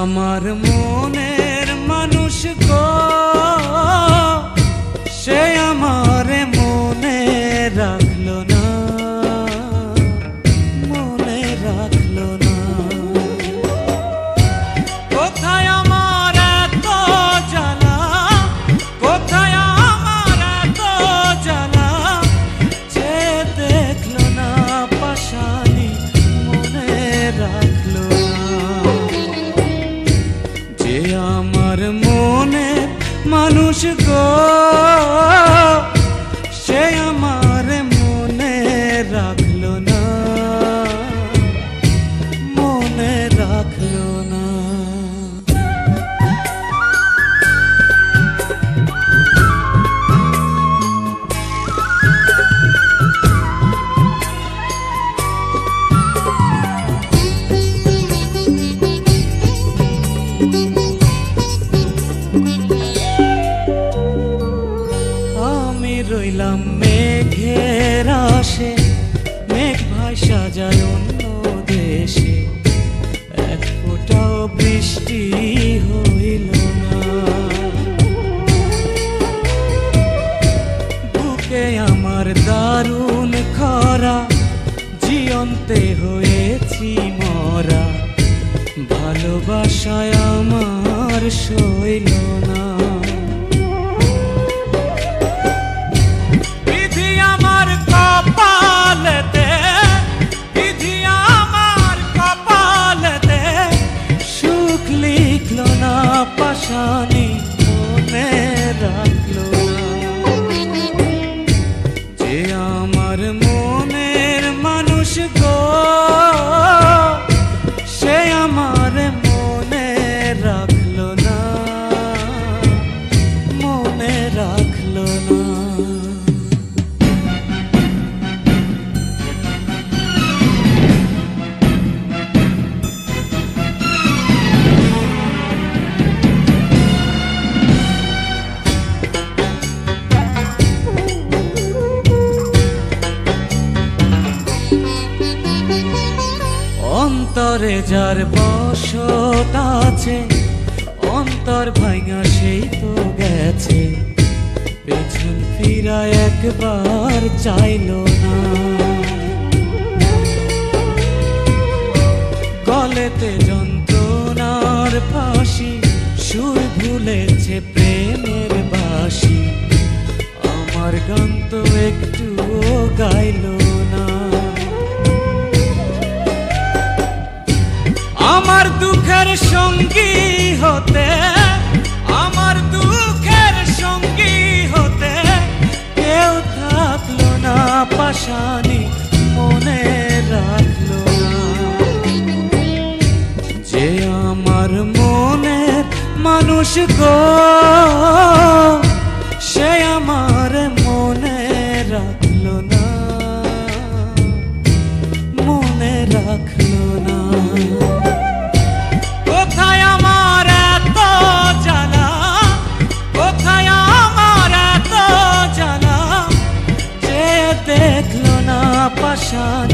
আমার মনের মানুষ গো, সে আমার মনে রাখলো না, মনে রাখলো না। কোথায় আমার এত জ্বালা, কোথায় আমার এত জ্বালা, যে দেখলো না পাশানি মনে রাখলো না। যে আমার মনে মানুষ গো, সে আমার মনে রাখলো না, মনে রাখলো না। রইলাম মেঘের আশে, মেঘ ভাষা যায় অন্য দেশে, এক ফোঁটাও বৃষ্টি হইল না। বুকে আমার দারুণ খরা, জিয়ন্তে হয়েছি মরা, ভালোবাসায় আমার সইল না। পাশানি মনে রাখলো না। যে আমার মনের মানুষ গো, সে আমার মনে রাখলো না, মনে রাখলো না। অন্তরে যার বসত আছে, অন্তর ভাঙা সেই তো গেছে, পেছন ফিরা একবার চাইলো না। গলেতে যন্ত্রণার ফাঁসি, সুর ভুলেছে প্রেমের বাঁশি, আমার গান তো একটুও গাইলো না। আমার দুঃখের সঙ্গী হতে, আমার দুঃখের সঙ্গী হতে কেউ থাকলো না, পাশানি মনে রাখলো না। যে আমার মনের মানুষ গো, সে আমার মনে রাখলো না, মনে রাখলো না। কোথায় আমার এত জ্বালা, কোথায় আমার এত জ্বালা, যে দেখলো না পাশানি